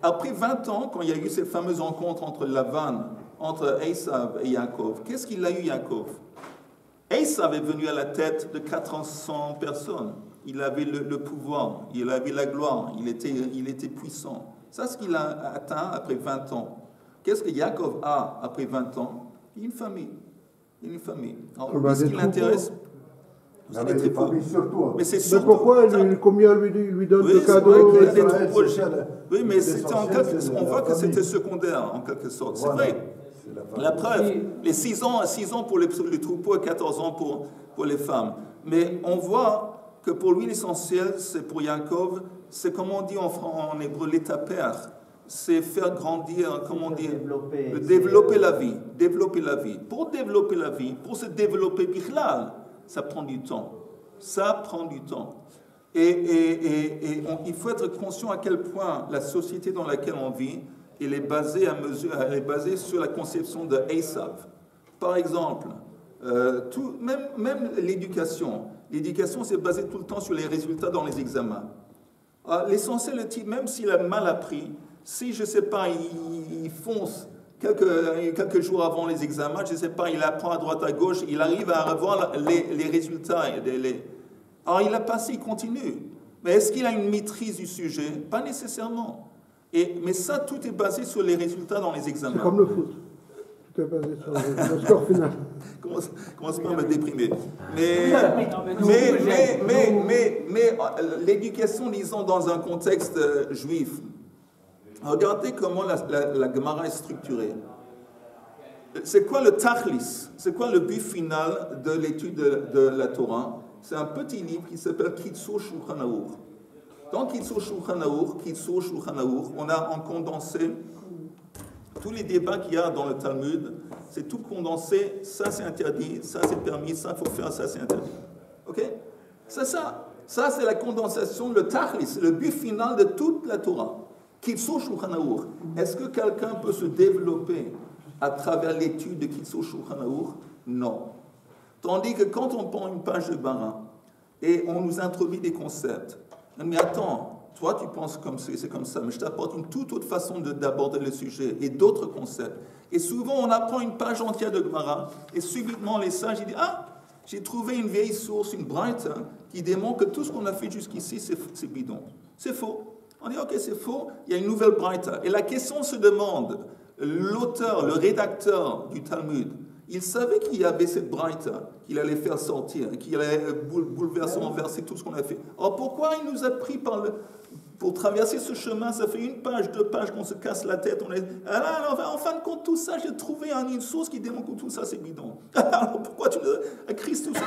Après 20 ans, quand il y a eu cette fameuse rencontre entre Lavan, entre Esav et Yaakov, qu'est-ce qu'il a eu Yaakov? Esav est venu à la tête de 400 personnes. Il avait le pouvoir, il avait la gloire, il était puissant. Ça, c'est ce qu'il a atteint après 20 ans. Qu'est-ce que Yaakov a après 20 ans? Une famille. Alors, ce qui l'intéresse, vous avez des familles surtout. Mais c'est surtout. Mais pourquoi combien lui donne de cadeaux? Oui, mais on voit que c'était secondaire, en quelque sorte. C'est vrai. La preuve, les 6 ans pour les troupeaux et 14 ans pour les femmes. Mais on voit que pour lui, l'essentiel, c'est pour Yaakov, c'est comme on dit en hébreu, l'état père. C'est faire grandir, comment dire, développer la vie. Pour développer la vie, pour se développer bichlal, ça prend du temps. Et il faut être conscient à quel point la société dans laquelle on vit, elle est basée sur la conception de Esav. Par exemple, même l'éducation. L'éducation, c'est basé tout le temps sur les résultats dans les examens. L'essentiel, le type, même s'il a mal appris, si, je ne sais pas, il fonce quelques jours avant les examens, je ne sais pas, il apprend à droite, à gauche, il arrive à avoir les résultats. Alors, il a passé, il continue. Mais est-ce qu'il a une maîtrise du sujet? Pas nécessairement. Mais ça, tout est basé sur les résultats dans les examens. C'est comme le foot. Tout est basé sur le score final. Commence pas à me déprimer. Mais l'éducation, disons, dans un contexte juif, regardez comment la Gemara est structurée. C'est quoi le tachlis? C'est quoi le but final de l'étude de la Torah? C'est un petit livre qui s'appelle Kitzur Shulchan Aruch. Dans Kitzur Shulchan Aruch, on a en condensé tous les débats qu'il y a dans le Talmud. C'est tout condensé. Ça, c'est interdit. Ça, c'est permis. Ça, il faut faire. Ça, c'est interdit. OK? C'est ça. Ça, c'est la condensation, le tachlis, le but final de toute la Torah. Kitzur Shulchan Aruch. Est-ce que quelqu'un peut se développer à travers l'étude de Kitzur Shulchan Aruch? Non. Tandis que quand on prend une page de Barin et on nous introduit des concepts, mais attends, toi tu penses comme c'est comme ça, mais je t'apporte une toute autre façon d'aborder le sujet et d'autres concepts. Et souvent, on apprend une page entière de Gemara, et subitement, les sages, ils disent, ah, j'ai trouvé une vieille source, une braïta, qui démontre que tout ce qu'on a fait jusqu'ici, c'est bidon. C'est faux. On dit, ok, c'est faux, il y a une nouvelle braïta. Et la question se demande, l'auteur, le rédacteur du Talmud, il savait qu'il y avait cette braïta, qu'il allait faire sortir, qu'il allait bouleverser, renverser tout ce qu'on a fait. Alors pourquoi il nous a pris pour traverser ce chemin, ça fait 1 page, 2 pages qu'on se casse la tête. Alors, en fin de compte, tout ça, j'ai trouvé une source qui démontre que tout ça, c'est bidon. Alors, pourquoi tu as écrit tout ça?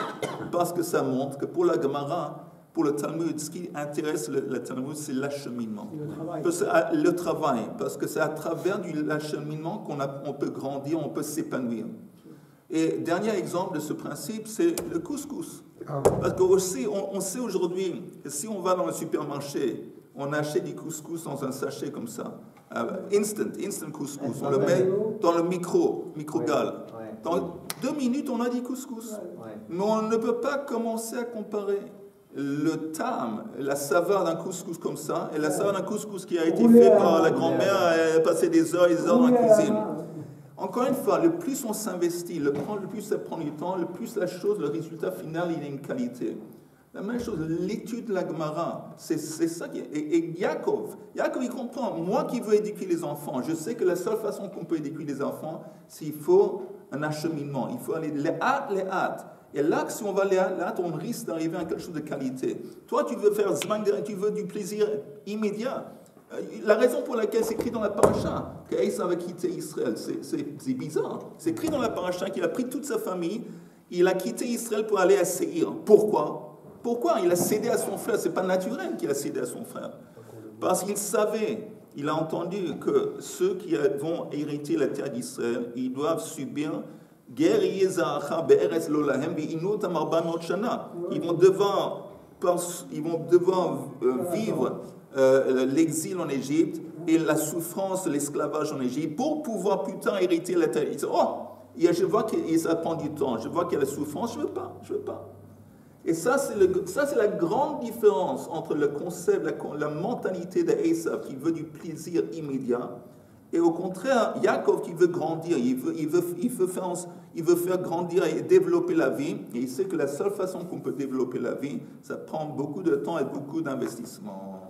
Parce que ça montre que pour la Gemara, pour le Talmud, ce qui intéresse le Talmud, c'est l'acheminement. Le travail. Parce que c'est à travers l'acheminement qu'on peut grandir, on peut s'épanouir. Et dernier exemple de ce principe, c'est le couscous. Parce qu'on sait aujourd'hui que si on va dans le supermarché, on achète du couscous dans un sachet comme ça. Instant couscous. On le met dans le micro-gale. Dans 2 minutes, on a du couscous. Mais on ne peut pas commencer à comparer le tam, la saveur d'un couscous comme ça, et la saveur d'un couscous qui a été fait par la grand-mère et passé des heures et des heures dans la cuisine. Encore une fois, le plus on s'investit, le plus ça prend du temps, le plus le résultat final, il a une qualité. La même chose, l'étude de la Gemara, c'est ça qui est. Et Yaakov, il comprend, moi qui veux éduquer les enfants, je sais que la seule façon qu'on peut éduquer les enfants, c'est qu'il faut un acheminement, il faut aller les hâte. Et là, si on va les hâte, on risque d'arriver à quelque chose de qualité. Toi, tu veux faire tu veux du plaisir immédiat. La raison pour laquelle c'est écrit dans la paracha qu'Aïssa va quitter Israël, c'est bizarre. C'est écrit dans la paracha qu'il a pris toute sa famille, il a quitté Israël pour aller à Séhir. Pourquoi? Il a cédé à son frère. Ce n'est pas naturel qu'il a cédé à son frère. Parce qu'il savait, il a entendu que ceux qui vont hériter la terre d'Israël, ils doivent subir guerre. Ils vont devoir vivre l'exil en Égypte et la souffrance, l'esclavage en Égypte pour pouvoir plus tard hériter la terre. Il dit, je vois que ça prend du temps, je vois qu'il y a la souffrance, je veux pas. Et ça, c'est la grande différence entre le concept, la mentalité d'Esav qui veut du plaisir immédiat, et au contraire, Yaakov qui veut grandir, il veut faire grandir et développer la vie, et il sait que la seule façon qu'on peut développer la vie, ça prend beaucoup de temps et beaucoup d'investissement.